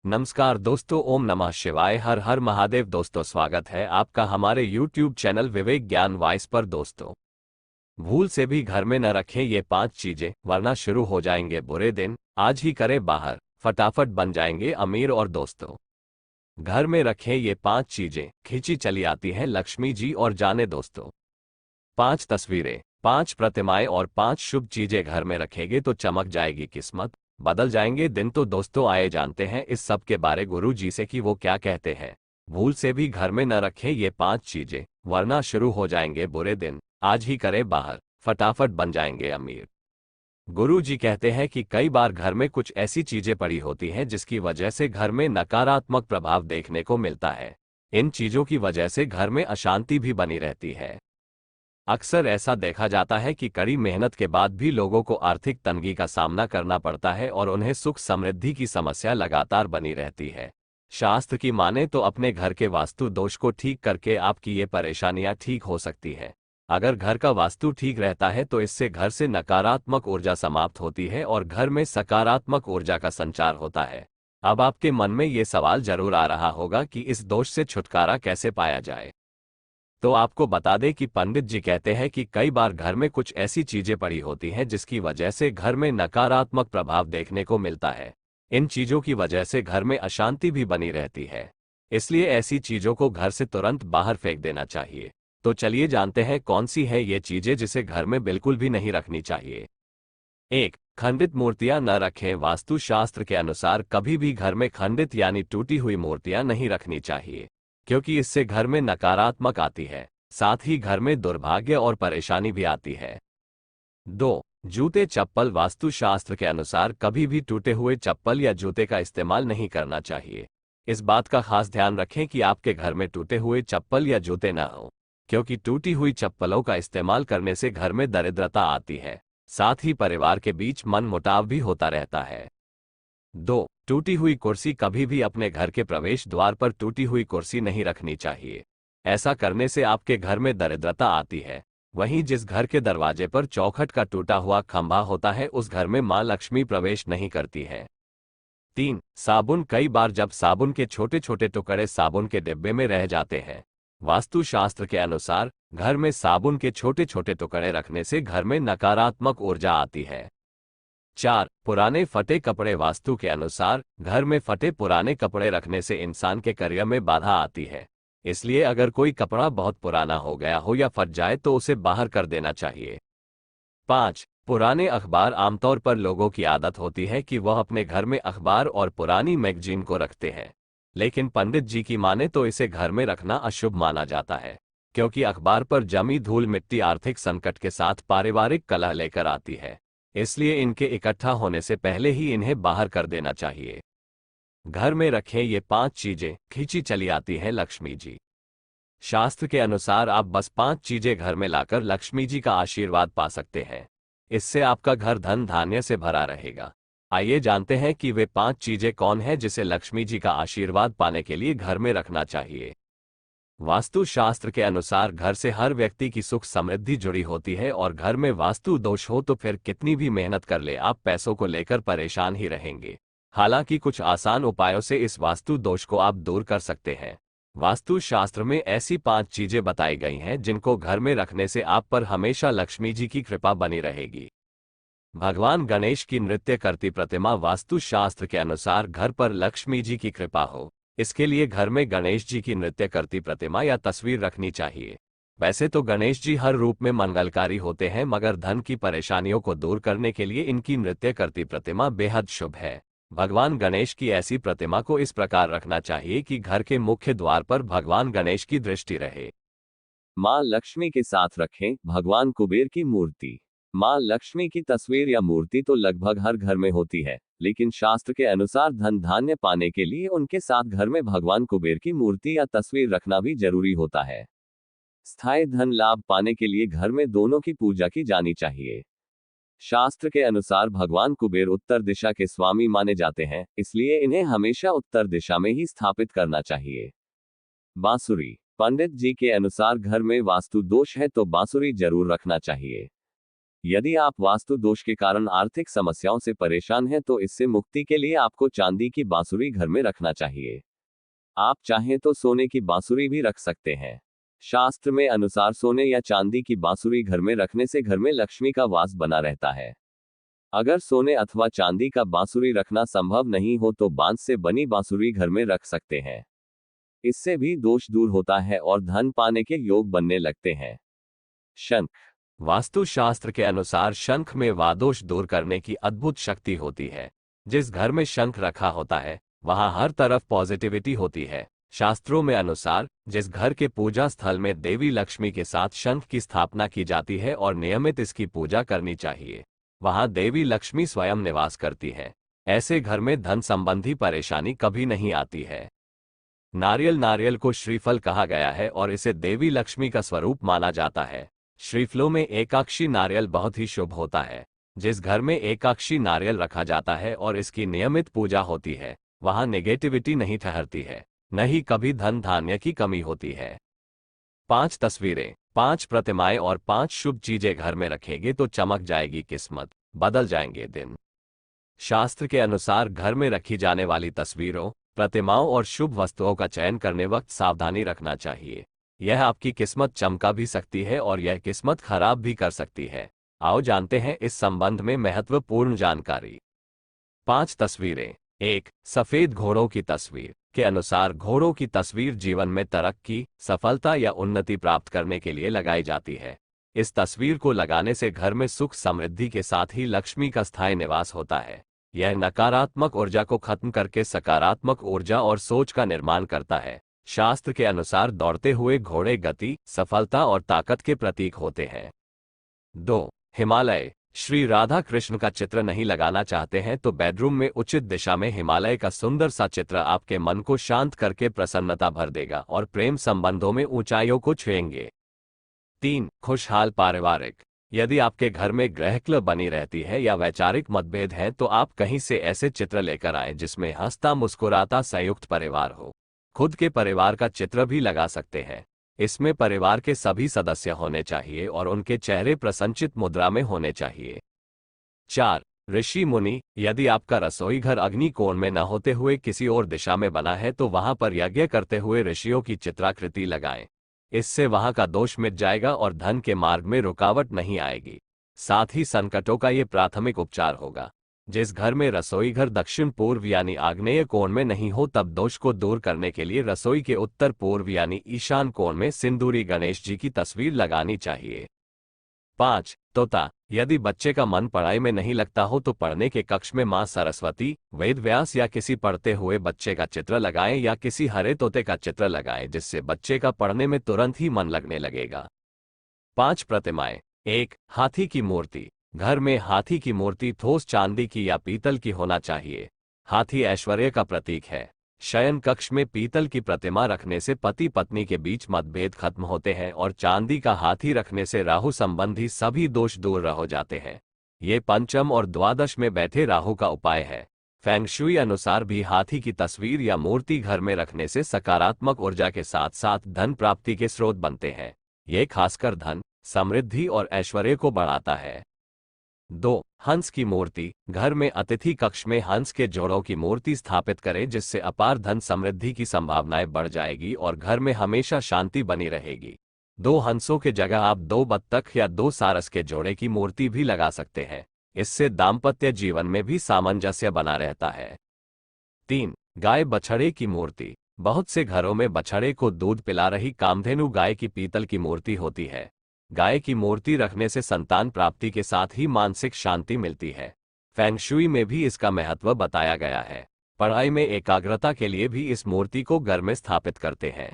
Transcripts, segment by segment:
नमस्कार दोस्तों, ओम नमः शिवाय, हर हर महादेव। दोस्तों, स्वागत है आपका हमारे YouTube चैनल विवेक ज्ञान वॉइस पर। दोस्तों, भूल से भी घर में न रखें ये 5 चीजें, वरना शुरू हो जाएंगे बुरे दिन। आज ही करें बाहर, फटाफट बन जाएंगे अमीर। और दोस्तों, घर में रखें ये 5 चीजें, खींची चली आती है लक्ष्मी जी। और जाने दोस्तों, 5 तस्वीरें, 5 प्रतिमाएं और 5 शुभ चीजें घर में रखेंगे तो चमक जाएगी किस्मत, बदल जाएंगे दिन। तो दोस्तों, आए जानते हैं इस सब के बारे गुरु जी से कि वो क्या कहते हैं। भूल से भी घर में न रखें ये 5 चीजें, वरना शुरू हो जाएंगे बुरे दिन। आज ही करें बाहर, फटाफट बन जाएंगे अमीर। गुरु जी कहते हैं कि कई बार घर में कुछ ऐसी चीजें पड़ी होती हैं जिसकी वजह से घर में नकारात्मक प्रभाव देखने को मिलता है। इन चीजों की वजह से घर में अशांति भी बनी रहती है। अक्सर ऐसा देखा जाता है कि कड़ी मेहनत के बाद भी लोगों को आर्थिक तंगी का सामना करना पड़ता है और उन्हें सुख समृद्धि की समस्या लगातार बनी रहती है। शास्त्र की माने तो अपने घर के वास्तु दोष को ठीक करके आपकी ये परेशानियां ठीक हो सकती है। अगर घर का वास्तु ठीक रहता है तो इससे घर से नकारात्मक ऊर्जा समाप्त होती है और घर में सकारात्मक ऊर्जा का संचार होता है। अब आपके मन में ये सवाल जरूर आ रहा होगा कि इस दोष से छुटकारा कैसे पाया जाए। तो आपको बता दें कि पंडित जी कहते हैं कि कई बार घर में कुछ ऐसी चीजें पड़ी होती हैं जिसकी वजह से घर में नकारात्मक प्रभाव देखने को मिलता है। इन चीजों की वजह से घर में अशांति भी बनी रहती है। इसलिए ऐसी चीजों को घर से तुरंत बाहर फेंक देना चाहिए। तो चलिए जानते हैं कौन सी है ये चीजें जिसे घर में बिल्कुल भी नहीं रखनी चाहिए। 1. खंडित मूर्तियां न रखें। वास्तु शास्त्र के अनुसार कभी भी घर में खंडित यानी टूटी हुई मूर्तियां नहीं रखनी चाहिए, क्योंकि इससे घर में नकारात्मक आती है, साथ ही घर में दुर्भाग्य और परेशानी भी आती है। 2. जूते चप्पल। वास्तु शास्त्र के अनुसार कभी भी टूटे हुए चप्पल या जूते का इस्तेमाल नहीं करना चाहिए। इस बात का खास ध्यान रखें कि आपके घर में टूटे हुए चप्पल या जूते न हो, क्योंकि टूटी हुई चप्पलों का इस्तेमाल करने से घर में दरिद्रता आती है, साथ ही परिवार के बीच मनमुटाव भी होता रहता है। 2. टूटी हुई कुर्सी। कभी भी अपने घर के प्रवेश द्वार पर टूटी हुई कुर्सी नहीं रखनी चाहिए। ऐसा करने से आपके घर में दरिद्रता आती है। वहीं जिस घर के दरवाजे पर चौखट का टूटा हुआ खंभा होता है उस घर में मां लक्ष्मी प्रवेश नहीं करती है। 3. साबुन। कई बार जब साबुन के छोटे छोटे टुकड़े साबुन के डिब्बे में रह जाते हैं, वास्तु शास्त्र के अनुसार घर में साबुन के छोटे छोटे टुकड़े रखने से घर में नकारात्मक ऊर्जा आती है। 4. पुराने फटे कपड़े। वास्तु के अनुसार घर में फटे पुराने कपड़े रखने से इंसान के करियर में बाधा आती है। इसलिए अगर कोई कपड़ा बहुत पुराना हो गया हो या फट जाए तो उसे बाहर कर देना चाहिए। 5. पुराने अखबार। आमतौर पर लोगों की आदत होती है कि वह अपने घर में अखबार और पुरानी मैगजीन को रखते हैं, लेकिन पंडित जी की माने तो इसे घर में रखना अशुभ माना जाता है, क्योंकि अखबार पर जमी धूल मिट्टी आर्थिक संकट के साथ पारिवारिक कलह लेकर आती है। इसलिए इनके इकट्ठा होने से पहले ही इन्हें बाहर कर देना चाहिए। घर में रखें ये 5 चीजें, खींची चली आती है लक्ष्मी जी। शास्त्र के अनुसार आप बस 5 चीजें घर में लाकर लक्ष्मी जी का आशीर्वाद पा सकते हैं। इससे आपका घर धन धान्य से भरा रहेगा। आइए जानते हैं कि वे 5 चीजें कौन है जिसे लक्ष्मी जी का आशीर्वाद पाने के लिए घर में रखना चाहिए। वास्तु शास्त्र के अनुसार घर से हर व्यक्ति की सुख समृद्धि जुड़ी होती है और घर में वास्तु दोष हो तो फिर कितनी भी मेहनत कर ले आप पैसों को लेकर परेशान ही रहेंगे। हालांकि कुछ आसान उपायों से इस वास्तु दोष को आप दूर कर सकते हैं। वास्तु शास्त्र में ऐसी 5 चीजें बताई गई हैं जिनको घर में रखने से आप पर हमेशा लक्ष्मी जी की कृपा बनी रहेगी। भगवान गणेश की नृत्य करती प्रतिमा। वास्तु शास्त्र के अनुसार घर पर लक्ष्मी जी की कृपा हो, इसके लिए घर में गणेश जी की नृत्य करती प्रतिमा या तस्वीर रखनी चाहिए। वैसे तो गणेश जी हर रूप में मंगलकारी होते हैं, मगर धन की परेशानियों को दूर करने के लिए इनकी नृत्य करती प्रतिमा बेहद शुभ है। भगवान गणेश की ऐसी प्रतिमा को इस प्रकार रखना चाहिए कि घर के मुख्य द्वार पर भगवान गणेश की दृष्टि रहे। मां लक्ष्मी के साथ रखें भगवान कुबेर की मूर्ति। मां लक्ष्मी की तस्वीर या मूर्ति तो लगभग हर घर में होती है, लेकिन शास्त्र के अनुसार धन धान्य पाने के लिए उनके साथ घर में भगवान कुबेर की मूर्ति या तस्वीर रखना भी जरूरी होता है। स्थायी धन लाभ पाने के लिए घर में दोनों की पूजा की जानी चाहिए। शास्त्र के अनुसार भगवान कुबेर उत्तर दिशा के स्वामी माने जाते हैं, इसलिए इन्हें हमेशा उत्तर दिशा में ही स्थापित करना चाहिए। बांसुरी। पंडित जी के अनुसार घर में वास्तु दोष है तो बांसुरी जरूर रखना चाहिए। यदि आप वास्तु दोष के कारण आर्थिक समस्याओं से परेशान हैं तो इससे मुक्ति के लिए आपको चांदी की बांसुरी घर में रखना चाहिए। आप चाहें तो सोने की बांसुरी भी रख सकते हैं। शास्त्र में अनुसार सोने या चांदी की बांसुरी घर में रखने से घर में लक्ष्मी का वास बना रहता है। अगर सोने अथवा चांदी का बांसुरी रखना संभव नहीं हो तो बांस से बनी बांसुरी घर में रख सकते हैं। इससे भी दोष दूर होता है और धन पाने के योग बनने लगते हैं। शंख। वास्तु शास्त्र के अनुसार शंख में वादोष दूर करने की अद्भुत शक्ति होती है। जिस घर में शंख रखा होता है वहां हर तरफ पॉजिटिविटी होती है। शास्त्रों में अनुसार जिस घर के पूजा स्थल में देवी लक्ष्मी के साथ शंख की स्थापना की जाती है और नियमित इसकी पूजा करनी चाहिए, वहां देवी लक्ष्मी स्वयं निवास करती है। ऐसे घर में धन संबंधी परेशानी कभी नहीं आती है। नारियल को श्रीफल कहा गया है और इसे देवी लक्ष्मी का स्वरूप माना जाता है। श्रीफलों में एकाक्षी नारियल बहुत ही शुभ होता है। जिस घर में एकाक्षी नारियल रखा जाता है और इसकी नियमित पूजा होती है वहां नेगेटिविटी नहीं ठहरती है, न ही कभी धन धान्य की कमी होती है। 5 तस्वीरें, 5 प्रतिमाएं और 5 शुभ चीजें घर में रखेंगे तो चमक जाएगी किस्मत, बदल जाएंगे दिन। शास्त्र के अनुसार घर में रखी जाने वाली तस्वीरों, प्रतिमाओं और शुभ वस्तुओं का चयन करने वक्त सावधानी रखना चाहिए। यह आपकी किस्मत चमका भी सकती है और यह किस्मत खराब भी कर सकती है। आओ जानते हैं इस संबंध में महत्वपूर्ण जानकारी। 5 तस्वीरें। 1. सफेद घोड़ों की तस्वीर के अनुसार घोड़ों की तस्वीर जीवन में तरक्की, सफलता या उन्नति प्राप्त करने के लिए लगाई जाती है। इस तस्वीर को लगाने से घर में सुख समृद्धि के साथ ही लक्ष्मी का स्थायी निवास होता है। यह नकारात्मक ऊर्जा को खत्म करके सकारात्मक ऊर्जा और सोच का निर्माण करता है। शास्त्र के अनुसार दौड़ते हुए घोड़े गति, सफलता और ताकत के प्रतीक होते हैं। 2. हिमालय। श्री राधा कृष्ण का चित्र नहीं लगाना चाहते हैं तो बेडरूम में उचित दिशा में हिमालय का सुंदर सा चित्र आपके मन को शांत करके प्रसन्नता भर देगा और प्रेम संबंधों में ऊंचाइयों को छुएंगे। 3. खुशहाल पारिवारिक। यदि आपके घर में गृहकलह बनी रहती है या वैचारिक मतभेद है तो आप कहीं से ऐसे चित्र लेकर आए जिसमें हंसता मुस्कुराता संयुक्त परिवार हो। खुद के परिवार का चित्र भी लगा सकते हैं। इसमें परिवार के सभी सदस्य होने चाहिए और उनके चेहरे प्रसन्नचित मुद्रा में होने चाहिए। 4. ऋषि मुनि। यदि आपका रसोई घर अग्नि कोण में न होते हुए किसी और दिशा में बना है तो वहां पर यज्ञ करते हुए ऋषियों की चित्राकृति लगाएं। इससे वहां का दोष मिट जाएगा और धन के मार्ग में रुकावट नहीं आएगी। साथ ही संकटों का ये प्राथमिक उपचार होगा। जिस घर में रसोई घर दक्षिण पूर्व यानी आग्नेय कोण में नहीं हो तब दोष को दूर करने के लिए रसोई के उत्तर पूर्व यानी ईशान कोण में सिंदूरी गणेश जी की तस्वीर लगानी चाहिए। 5. तोता। यदि बच्चे का मन पढ़ाई में नहीं लगता हो तो पढ़ने के कक्ष में मां सरस्वती, वेद व्यास या किसी पढ़ते हुए बच्चे का चित्र लगाएं या किसी हरे तोते का चित्र लगाएं जिससे बच्चे का पढ़ने में तुरंत ही मन लगने लगेगा। 5 प्रतिमाएं। 1. हाथी की मूर्ति। घर में हाथी की मूर्ति ठोस चांदी की या पीतल की होना चाहिए। हाथी ऐश्वर्य का प्रतीक है। शयन कक्ष में पीतल की प्रतिमा रखने से पति पत्नी के बीच मतभेद खत्म होते हैं और चांदी का हाथी रखने से राहु संबंधी सभी दोष दूर हो जाते हैं। ये पंचम और द्वादश में बैठे राहु का उपाय है। फेंग शुई अनुसार भी हाथी की तस्वीर या मूर्ति घर में रखने से सकारात्मक ऊर्जा के साथ साथ धन प्राप्ति के स्रोत बनते हैं। ये खासकर धन, समृद्धि और ऐश्वर्य को बढ़ाता है। 2. हंस की मूर्ति। घर में अतिथि कक्ष में हंस के जोड़ों की मूर्ति स्थापित करें जिससे अपार धन समृद्धि की संभावनाएं बढ़ जाएगी और घर में हमेशा शांति बनी रहेगी। 2 हंसों के जगह आप 2 बत्तख या 2 सारस के जोड़े की मूर्ति भी लगा सकते हैं। इससे दाम्पत्य जीवन में भी सामंजस्य बना रहता है। 3. गाय बछड़े की मूर्ति। बहुत से घरों में बछड़े को दूध पिला रही कामधेनु गाय की पीतल की मूर्ति होती है। गाय की मूर्ति रखने से संतान प्राप्ति के साथ ही मानसिक शांति मिलती है। फेंग शुई में भी इसका महत्व बताया गया है। पढ़ाई में एकाग्रता के लिए भी इस मूर्ति को घर में स्थापित करते हैं।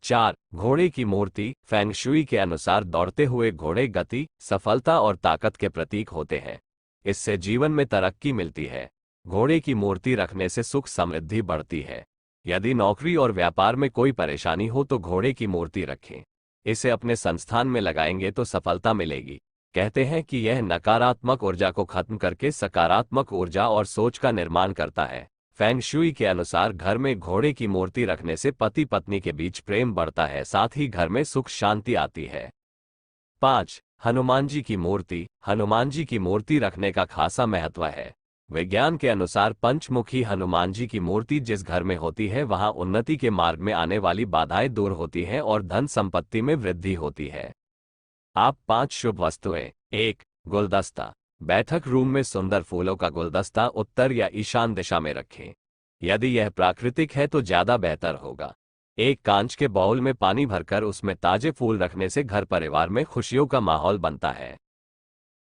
4. घोड़े की मूर्ति। फेंग शुई के अनुसार दौड़ते हुए घोड़े गति, सफलता और ताकत के प्रतीक होते हैं। इससे जीवन में तरक्की मिलती है। घोड़े की मूर्ति रखने से सुख समृद्धि बढ़ती है। यदि नौकरी और व्यापार में कोई परेशानी हो तो घोड़े की मूर्ति रखें। इसे अपने संस्थान में लगाएंगे तो सफलता मिलेगी। कहते हैं कि यह नकारात्मक ऊर्जा को खत्म करके सकारात्मक ऊर्जा और सोच का निर्माण करता है। फेंग शुई के अनुसार घर में घोड़े की मूर्ति रखने से पति पत्नी के बीच प्रेम बढ़ता है, साथ ही घर में सुख शांति आती है। 5. हनुमान जी की मूर्ति। हनुमान जी की मूर्ति रखने का खासा महत्व है। विज्ञान के अनुसार पंचमुखी हनुमान जी की मूर्ति जिस घर में होती है वहां उन्नति के मार्ग में आने वाली बाधाएं दूर होती हैं और धन संपत्ति में वृद्धि होती है। आप 5 शुभ वस्तुएं। 1. गुलदस्ता। बैठक रूम में सुंदर फूलों का गुलदस्ता उत्तर या ईशान दिशा में रखें। यदि यह प्राकृतिक है तो ज्यादा बेहतर होगा। एक कांच के बाउल में पानी भरकर उसमें ताजे फूल रखने से घर परिवार में खुशियों का माहौल बनता है।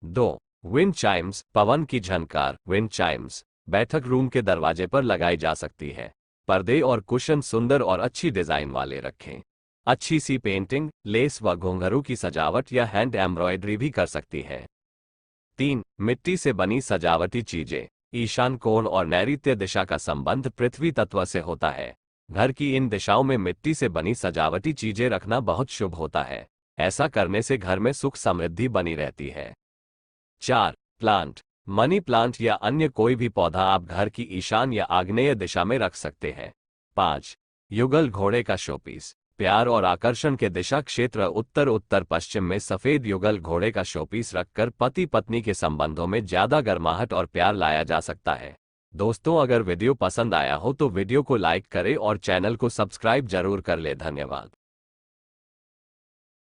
2. Wind chimes. पवन की झनकार। विंड चाइम्स बैठक रूम के दरवाजे पर लगाई जा सकती है। पर्दे और कुशन सुंदर और अच्छी डिजाइन वाले रखें। अच्छी सी पेंटिंग, लेस व घुंघरू की सजावट या हैंड एम्ब्रॉयडरी भी कर सकती है। 3. मिट्टी से बनी सजावटी चीजें। ईशान कोण और नैऋत्य दिशा का संबंध पृथ्वी तत्व से होता है। घर की इन दिशाओं में मिट्टी से बनी सजावटी चीजें रखना बहुत शुभ होता है। ऐसा करने से घर में सुख समृद्धि बनी रहती है। 4. प्लांट। मनी प्लांट या अन्य कोई भी पौधा आप घर की ईशान या आग्नेय दिशा में रख सकते हैं। 5. युगल घोड़े का शोपीस। प्यार और आकर्षण के दिशा क्षेत्र उत्तर उत्तर पश्चिम में सफेद युगल घोड़े का शोपीस रखकर पति पत्नी के संबंधों में ज्यादा गर्माहट और प्यार लाया जा सकता है। दोस्तों, अगर वीडियो पसंद आया हो तो वीडियो को लाइक करें और चैनल को सब्सक्राइब जरूर कर ले। धन्यवाद।